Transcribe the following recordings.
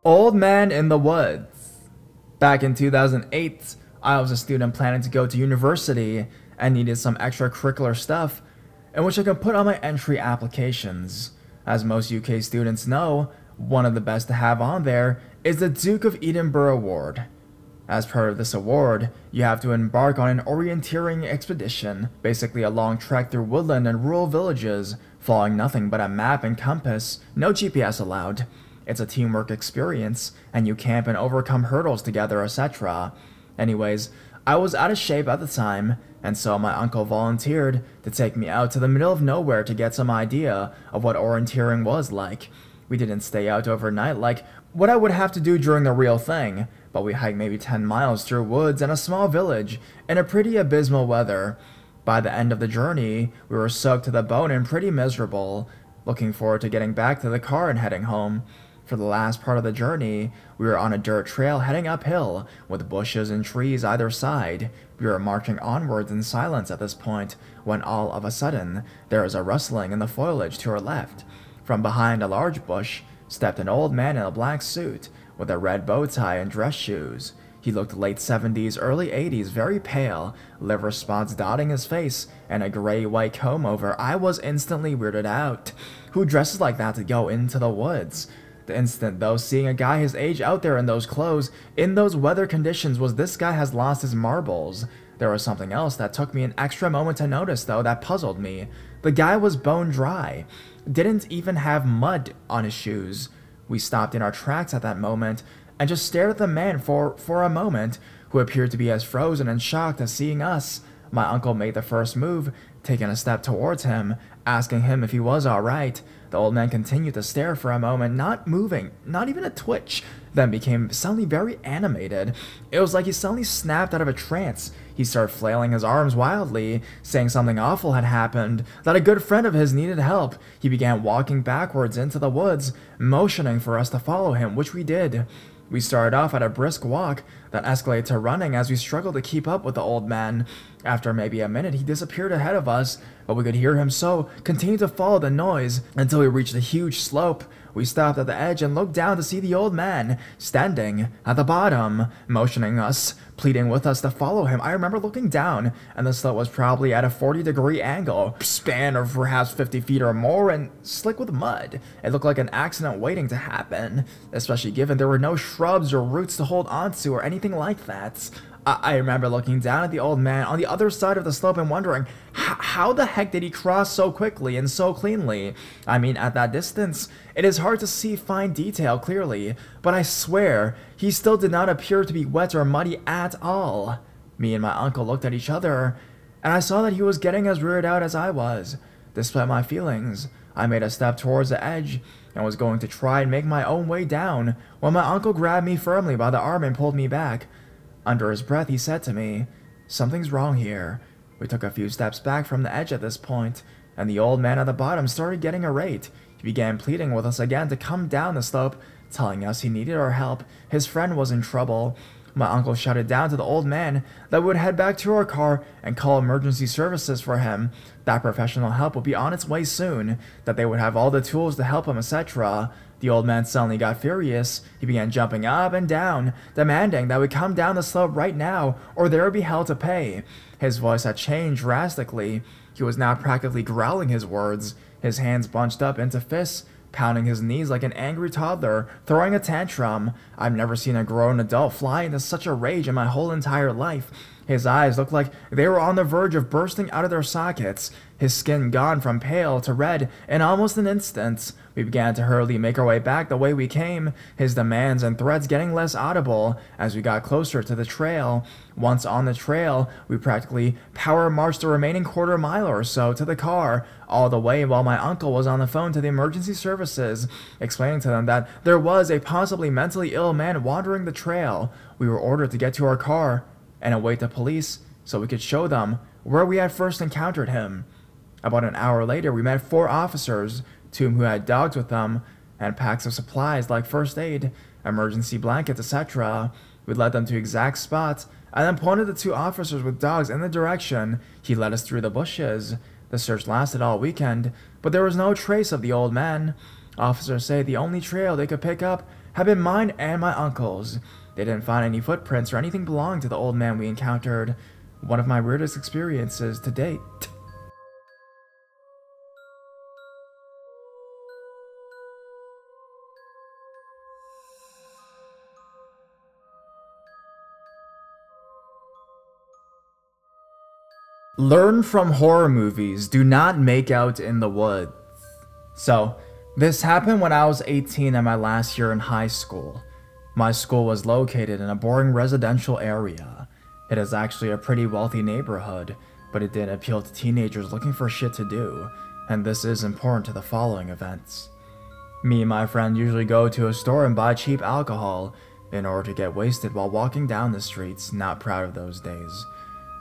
Old Man in the Woods. Back in 2008, I was a student planning to go to university and needed some extracurricular stuff in which I could put on my entry applications. As most UK students know, one of the best to have on there is the Duke of Edinburgh Award. As part of this award, you have to embark on an orienteering expedition, basically a long trek through woodland and rural villages, following nothing but a map and compass, no GPS allowed. It's a teamwork experience, and you camp and overcome hurdles together, etc. Anyways, I was out of shape at the time, and so my uncle volunteered to take me out to the middle of nowhere to get some idea of what orienteering was like. We didn't stay out overnight like what I would have to do during the real thing, but we hiked maybe 10 miles through woods and a small village in a pretty abysmal weather. By the end of the journey, we were soaked to the bone and pretty miserable, looking forward to getting back to the car and heading home. For the last part of the journey, we were on a dirt trail heading uphill, with bushes and trees either side. We were marching onwards in silence at this point, when all of a sudden, there was a rustling in the foliage to our left. From behind a large bush stepped an old man in a black suit, with a red bow tie and dress shoes. He looked late 70s, early 80s, very pale, liver spots dotting his face, and a gray-white comb-over. I was instantly weirded out. Who dresses like that to go into the woods? The instant, though, seeing a guy his age out there in those clothes, in those weather conditions, was this guy has lost his marbles. There was something else that took me an extra moment to notice, though, that puzzled me. The guy was bone dry. Didn't even have mud on his shoes. We stopped in our tracks at that moment, and just stared at the man for a moment, who appeared to be as frozen and shocked as seeing us. My uncle made the first move, taking a step towards him, asking him if he was alright. The old man continued to stare for a moment, not moving, not even a twitch, then became suddenly very animated. It was like he suddenly snapped out of a trance. He started flailing his arms wildly, saying something awful had happened, that a good friend of his needed help. He began walking backwards into the woods, motioning for us to follow him, which we did. We started off at a brisk walk that escalated to running as we struggled to keep up with the old man. After maybe a minute, he disappeared ahead of us, but we could hear him so continue to follow the noise until we reached a huge slope. We stopped at the edge and looked down to see the old man standing at the bottom, motioning us, pleading with us to follow him. I remember looking down, and the slope was probably at a 40-degree angle, span of perhaps 50 feet or more, and slick with mud. It looked like an accident waiting to happen, especially given there were no shrubs or roots to hold onto or anything like that. I remember looking down at the old man on the other side of the slope and wondering, how the heck did he cross so quickly and so cleanly? I mean, at that distance, it is hard to see fine detail clearly, but I swear, he still did not appear to be wet or muddy at all. Me and my uncle looked at each other, and I saw that he was getting as weirded out as I was. Despite my feelings, I made a step towards the edge, and was going to try and make my own way down, when my uncle grabbed me firmly by the arm and pulled me back. Under his breath, he said to me, "Something's wrong here." We took a few steps back from the edge at this point, and the old man at the bottom started getting irate. He began pleading with us again to come down the slope, telling us he needed our help. His friend was in trouble. My uncle shouted down to the old man that we would head back to our car and call emergency services for him, that professional help would be on its way soon, that they would have all the tools to help him, etc. The old man suddenly got furious. He began jumping up and down, demanding that we come down the slope right now, or there would be hell to pay. His voice had changed drastically. He was now practically growling his words, his hands bunched up into fists, pounding his knees like an angry toddler, throwing a tantrum. I've never seen a grown adult fly into such a rage in my whole entire life. His eyes looked like they were on the verge of bursting out of their sockets, his skin gone from pale to red in almost an instant. We began to hurriedly make our way back the way we came, his demands and threats getting less audible as we got closer to the trail. Once on the trail, we practically power marched the remaining quarter mile or so to the car, all the way while my uncle was on the phone to the emergency services, explaining to them that there was a possibly mentally ill man wandering the trail. We were ordered to get to our car and await the police so we could show them where we had first encountered him. About an hour later, we met 4 officers, 2 who had dogs with them, and packs of supplies like first aid, emergency blankets, etc. We led them to exact spots, and then pointed the 2 officers with dogs in the direction he led us through the bushes. The search lasted all weekend, but there was no trace of the old man. Officers say the only trail they could pick up had been mine and my uncle's. They didn't find any footprints or anything belonging to the old man we encountered. One of my weirdest experiences to date. Learn from horror movies. Do not make out in the woods. So, this happened when I was 18 and my last year in high school. My school was located in a boring residential area. It is actually a pretty wealthy neighborhood, but it didn't appeal to teenagers looking for shit to do, and this is important to the following events. Me and my friend usually go to a store and buy cheap alcohol in order to get wasted while walking down the streets, not proud of those days.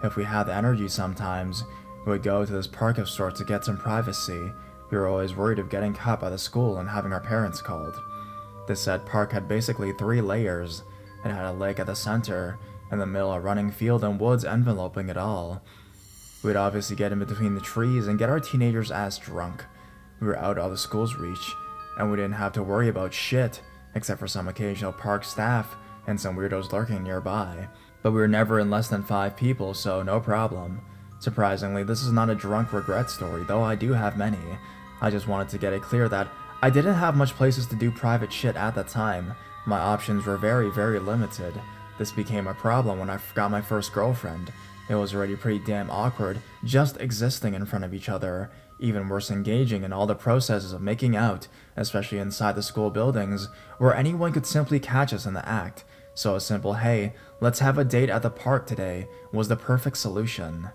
If we had the energy sometimes, we would go to this park of sorts to get some privacy. We were always worried of getting caught by the school and having our parents called. This said park had basically 3 layers. It had a lake at the center, in the middle a running field and woods enveloping it all. We'd obviously get in between the trees and get our teenagers ass drunk. We were out of the school's reach, and we didn't have to worry about shit, except for some occasional park staff and some weirdos lurking nearby. But we were never in less than 5 people, so no problem. Surprisingly, this is not a drunk regret story, though I do have many. I just wanted to get it clear that I didn't have much places to do private shit at that time. My options were very, very limited. This became a problem when I got my first girlfriend. It was already pretty damn awkward just existing in front of each other. Even worse, engaging in all the processes of making out, especially inside the school buildings, where anyone could simply catch us in the act. So a simple, hey, let's have a date at the park today, was the perfect solution.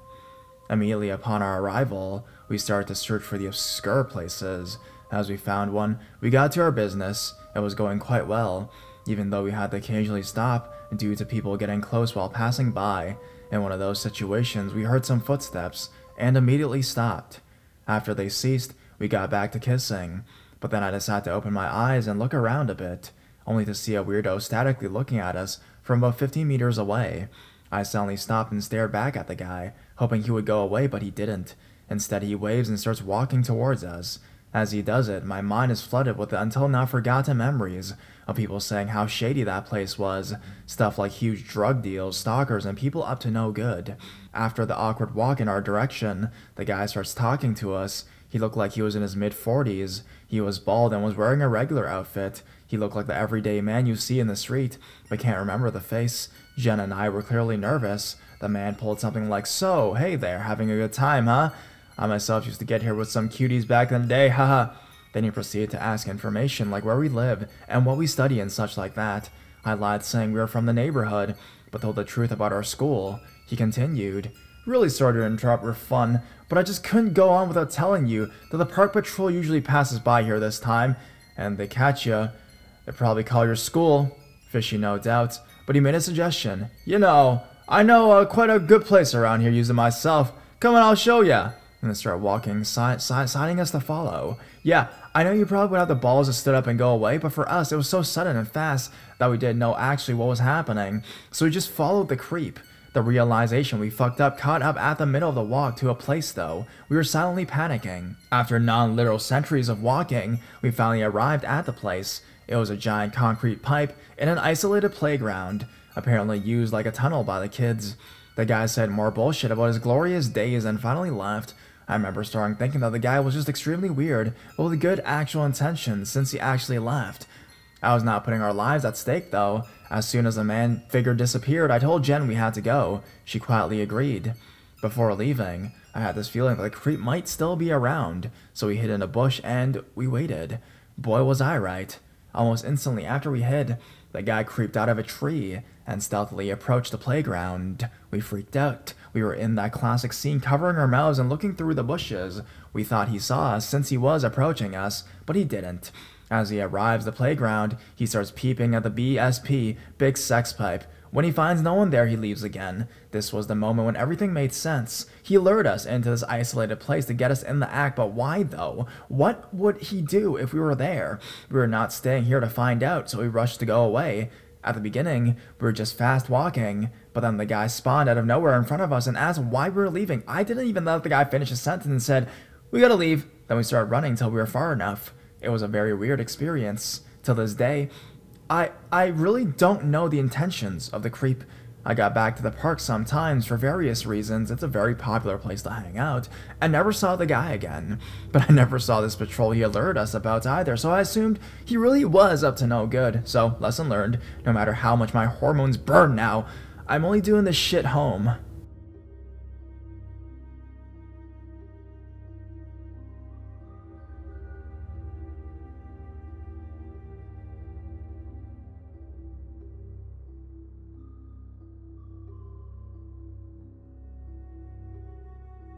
Immediately upon our arrival, we started to search for the obscure places. As we found one, we got to our business. It was going quite well, even though we had to occasionally stop due to people getting close while passing by. In one of those situations, we heard some footsteps and immediately stopped. After they ceased, we got back to kissing, but then I decided to open my eyes and look around a bit, only to see a weirdo statically looking at us from about 50 meters away. I suddenly stopped and stared back at the guy, hoping he would go away, but he didn't. Instead, he waves and starts walking towards us. As he does it, my mind is flooded with the until now forgotten memories of people saying how shady that place was. Stuff like huge drug deals, stalkers, and people up to no good. After the awkward walk in our direction, the guy starts talking to us. He looked like he was in his mid-40s. He was bald and was wearing a regular outfit. He looked like the everyday man you see in the street, but can't remember the face. Jen and I were clearly nervous. The man pulled something like, "So, hey there, having a good time, huh? I myself used to get here with some cuties back in the day, haha." Then he proceeded to ask information like where we live and what we study and such like that. I lied saying we were from the neighborhood, but told the truth about our school. He continued, "Really sorry to interrupt your fun, but I just couldn't go on without telling you that the park patrol usually passes by here this time, and they catch you. They probably call your school." Fishy, no doubt, but he made a suggestion. I know quite a good place around here using myself. Come on, I'll show ya." And then start walking, signing us to follow. Yeah, I know you probably would have the balls to stood up and go away, but for us, it was so sudden and fast that we didn't know actually what was happening. So we just followed the creep. The realization we fucked up caught up at the middle of the walk to a place though. We were silently panicking. After non-literal centuries of walking, we finally arrived at the place. It was a giant concrete pipe in an isolated playground, apparently used like a tunnel by the kids. The guy said more bullshit about his glorious days and finally left. I remember starting thinking that the guy was just extremely weird, but with good actual intentions since he actually left. I was not putting our lives at stake though. As soon as the man figure disappeared, I told Jen we had to go. She quietly agreed. Before leaving, I had this feeling that the creep might still be around, so we hid in a bush and we waited. Boy was I right. Almost instantly after we hid, the guy creeped out of a tree and stealthily approached the playground. We freaked out. We were in that classic scene covering our mouths and looking through the bushes. We thought he saw us since he was approaching us, but he didn't. As he arrives at the playground, he starts peeping at the BSP, big sex pipe. When he finds no one there, he leaves again. This was the moment when everything made sense. He lured us into this isolated place to get us in the act, but why though? What would he do if we were there? We were not staying here to find out, so we rushed to go away. At the beginning, we were just fast walking, but then the guy spawned out of nowhere in front of us and asked why we were leaving. I didn't even let the guy finish his sentence and said, "We gotta leave." Then we started running till we were far enough. It was a very weird experience. Till this day, I really don't know the intentions of the creep. I got back to the park sometimes for various reasons. It's a very popular place to hang out, and never saw the guy again. But I never saw this patrol he alerted us about either, so I assumed he really was up to no good. So, lesson learned, no matter how much my hormones burn now, I'm only doing this shit home.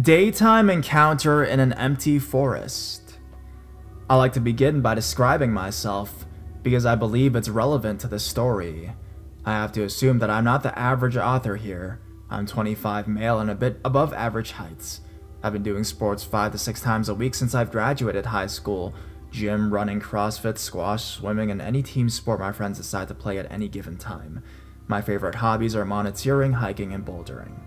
Daytime encounter in an empty forest. I like to begin by describing myself because I believe it's relevant to the story. I have to assume that I'm not the average author here. I'm 25, male, and a bit above average heights. I've been doing sports 5 to 6 times a week since I've graduated high school. Gym, running, CrossFit, squash, swimming, and any team sport my friends decide to play at any given time. My favorite hobbies are mountaineering, hiking, and bouldering.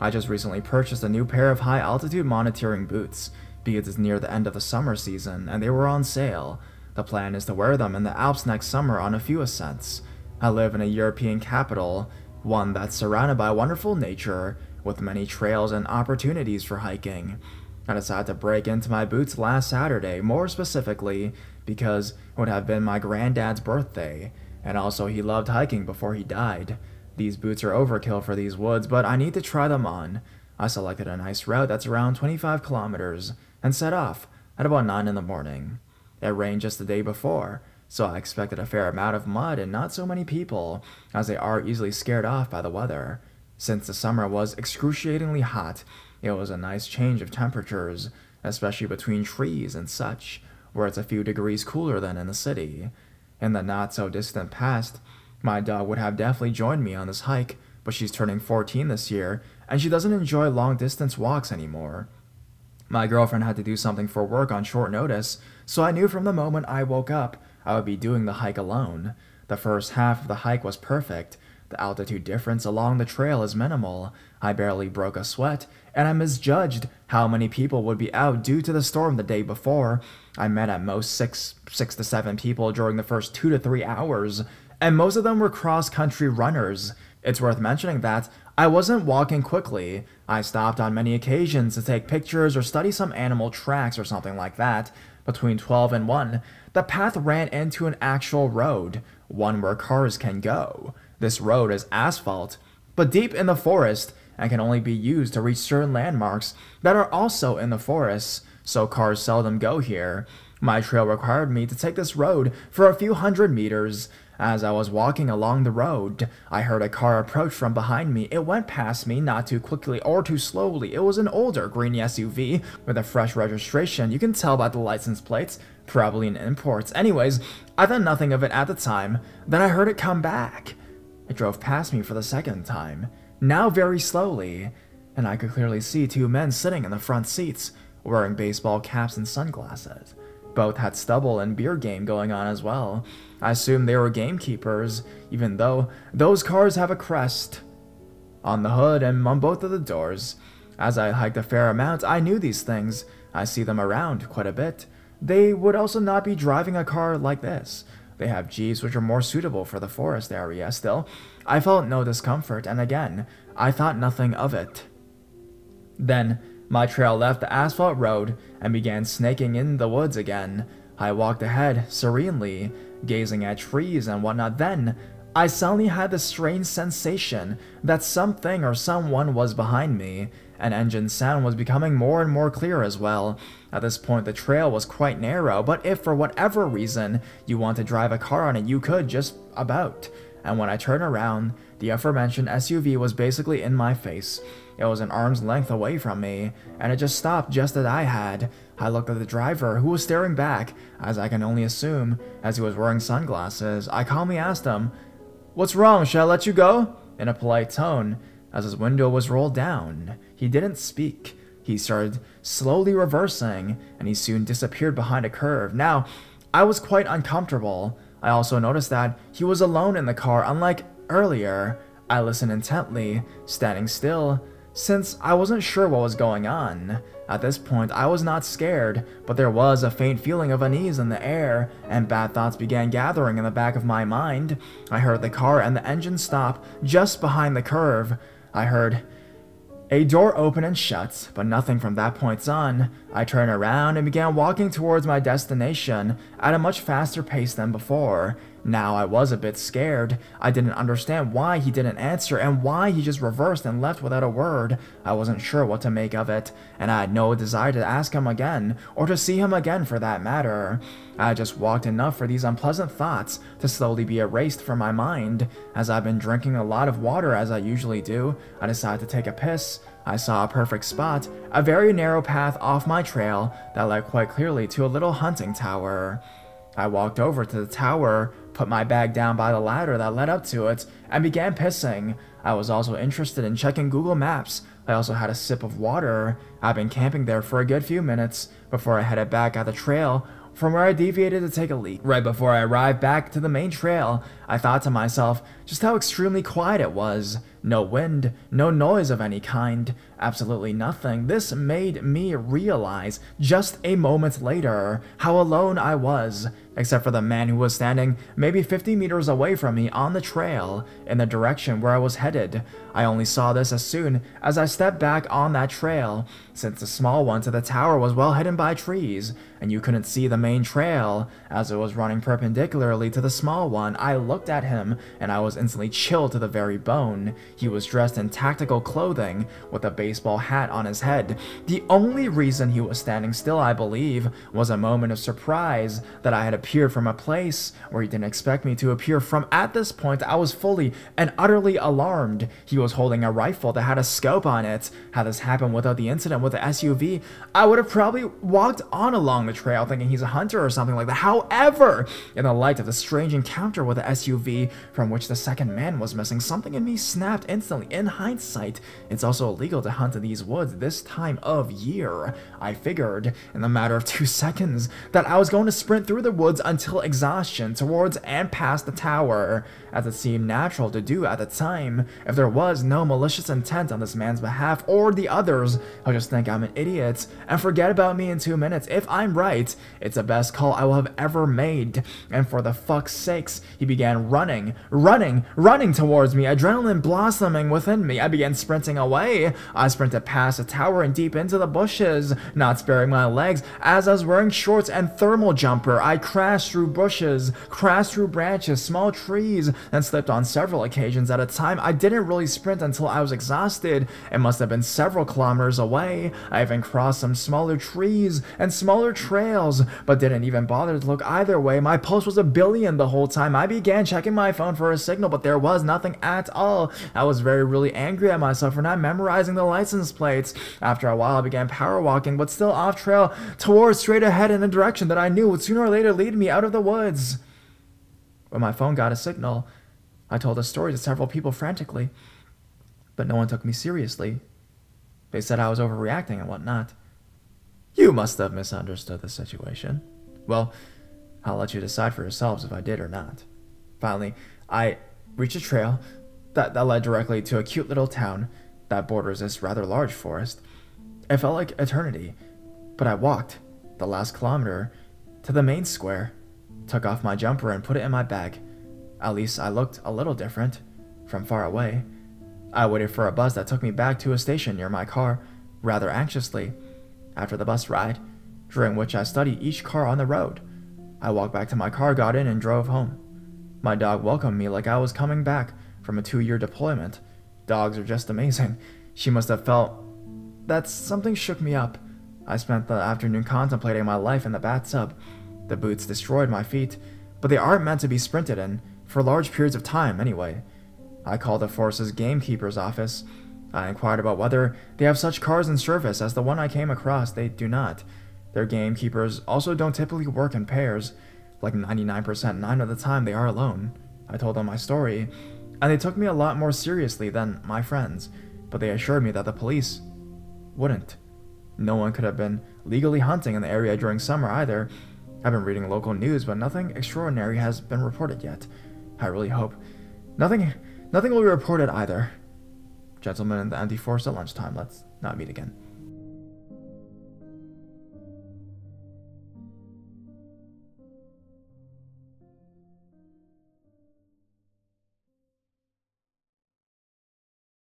I just recently purchased a new pair of high-altitude mountaineering boots because it's near the end of the summer season and they were on sale. The plan is to wear them in the Alps next summer on a few ascents. I live in a European capital, one that's surrounded by wonderful nature with many trails and opportunities for hiking. I decided to break into my boots last Saturday, more specifically because it would have been my granddad's birthday, and also he loved hiking before he died. These boots are overkill for these woods, but I need to try them on. I selected a nice route that's around 25 kilometers and set off at about 9 in the morning. It rained just the day before, so I expected a fair amount of mud and not so many people, as they are easily scared off by the weather. Since the summer was excruciatingly hot, it was a nice change of temperatures, especially between trees and such, where it's a few degrees cooler than in the city. In the not-so-distant past, my dog would have definitely joined me on this hike, but she's turning 14 this year, and she doesn't enjoy long-distance walks anymore. My girlfriend had to do something for work on short notice, so I knew from the moment I woke up I would be doing the hike alone. The first half of the hike was perfect. The altitude difference along the trail is minimal. I barely broke a sweat, and I misjudged how many people would be out due to the storm the day before. I met at most six to seven people during the first 2 to 3 hours, and most of them were cross-country runners. It's worth mentioning that I wasn't walking quickly. I stopped on many occasions to take pictures or study some animal tracks or something like that. Between 12 and 1, the path ran into an actual road, one where cars can go. This road is asphalt, but deep in the forest and can only be used to reach certain landmarks that are also in the forest, so cars seldom go here. My trail required me to take this road for a few hundred meters. As I was walking along the road, I heard a car approach from behind me. It went past me, not too quickly or too slowly. It was an older green SUV with a fresh registration. You can tell by the license plates, probably an import. Anyways, I thought nothing of it at the time. Then I heard it come back. It drove past me for the second time, now very slowly, and I could clearly see 2 men sitting in the front seats, wearing baseball caps and sunglasses. Both had stubble and beer game going on as well. I assumed they were gamekeepers, even though those cars have a crest on the hood and on both of the doors. As I hiked a fair amount, I knew these things. I see them around quite a bit. They would also not be driving a car like this. They have Jeeps which are more suitable for the forest area. Still, I felt no discomfort, and again, I thought nothing of it. Then, my trail left the asphalt road and began snaking in the woods again. I walked ahead, serenely, gazing at trees and whatnot. Then, I suddenly had the strange sensation that something or someone was behind me. An engine sound was becoming more and more clear as well. At this point, the trail was quite narrow, but if for whatever reason you want to drive a car on it, you could just about. And when I turned around, the aforementioned SUV was basically in my face. It was an arm's length away from me, and it just stopped just as I had. I looked at the driver, who was staring back, as I can only assume, as he was wearing sunglasses. I calmly asked him, "What's wrong? Shall I let you go?" in a polite tone, as his window was rolled down. He didn't speak. He started slowly reversing, and he soon disappeared behind a curve. Now, I was quite uncomfortable. I also noticed that he was alone in the car, unlike earlier. I listened intently, standing still, since I wasn't sure what was going on. At this point, I was not scared, but there was a faint feeling of unease in the air, and bad thoughts began gathering in the back of my mind. I heard the car and the engine stop just behind the curve. I heard a door open and shut, but nothing from that point on. I turned around and began walking towards my destination at a much faster pace than before. Now I was a bit scared. I didn't understand why he didn't answer and why he just reversed and left without a word. I wasn't sure what to make of it, and I had no desire to ask him again, or to see him again for that matter. I had just walked enough for these unpleasant thoughts to slowly be erased from my mind. As I've been drinking a lot of water as I usually do, I decided to take a piss. I saw a perfect spot, a very narrow path off my trail that led quite clearly to a little hunting tower. I walked over to the tower, put my bag down by the ladder that led up to it, and began pissing. I was also interested in checking Google Maps. I also had a sip of water. I'd been camping there for a good few minutes before I headed back at the trail from where I deviated to take a leak. Right before I arrived back to the main trail, I thought to myself just how extremely quiet it was. No wind, no noise of any kind, absolutely nothing. This made me realize just a moment later how alone I was, except for the man who was standing maybe 50 meters away from me on the trail in the direction where I was headed. I only saw this as soon as I stepped back on that trail, since the small one to the tower was well hidden by trees, and you couldn't see the main trail as it was running perpendicularly to the small one. I looked at him, and I was instantly chilled to the very bone. He was dressed in tactical clothing, with a baseball hat on his head. The only reason he was standing still, I believe, was a moment of surprise that I had appeared from a place where he didn't expect me to appear from. At this point, I was fully and utterly alarmed. He was holding a rifle that had a scope on it. Had this happened without the incident with the SUV, I would have probably walked on along the trail thinking he's a hunter or something like that. However, in the light of the strange encounter with the SUV from which the second man was missing, something in me snapped instantly. In hindsight, it's also illegal to hunt in these woods this time of year. I figured, in the matter of 2 seconds, that I was going to sprint through the woods until exhaustion towards and past the tower, as it seemed natural to do at the time. If there was no malicious intent on this man's behalf or the others, he'll just think I'm an idiot and forget about me in 2 minutes. If I'm right, it's the best call I will have ever made. And for the fuck's sakes, he began running towards me, adrenaline blossoming within me. I began sprinting away. I sprinted past the tower and deep into the bushes, not sparing my legs, as I was wearing shorts and thermal jumper. I crashed through bushes, crashed through branches, small trees, and slipped on several occasions at a time. I didn't really sprint until I was exhausted. It must have been several kilometers away. I even crossed some smaller trees and smaller trails, but didn't even bother to look either way. My pulse was a billion the whole time. I began checking my phone for a signal, but there was nothing at all. I was really angry at myself for not memorizing the license plates. After a while, I began power walking, but still off trail, towards straight ahead in a direction that I knew would sooner or later lead me out of the woods. When my phone got a signal, I told a story to several people frantically, but no one took me seriously. They said I was overreacting and whatnot. You must have misunderstood the situation. Well, I'll let you decide for yourselves if I did or not. Finally, I reached a trail that led directly to a cute little town that borders this rather large forest. It felt like eternity, but I walked the last kilometer to the main square, took off my jumper and put it in my bag. At least I looked a little different from far away. I waited for a bus that took me back to a station near my car, rather anxiously. After the bus ride, during which I studied each car on the road, I walked back to my car, got in, and drove home. My dog welcomed me like I was coming back from a 2-year deployment. Dogs are just amazing. She must have felt that something shook me up. I spent the afternoon contemplating my life in the bathtub. The boots destroyed my feet, but they aren't meant to be sprinted in, for large periods of time anyway. I called the force's gamekeeper's office. I inquired about whether they have such cars in service as the one I came across. They do not. Their gamekeepers also don't typically work in pairs. Like 99% of the time they are alone. I told them my story, and they took me a lot more seriously than my friends, but they assured me that the police wouldn't. No one could have been legally hunting in the area during summer either. I've been reading local news, but nothing extraordinary has been reported yet. I really hope nothing will be reported either. Gentlemen in the empty forest at lunchtime, let's not meet again.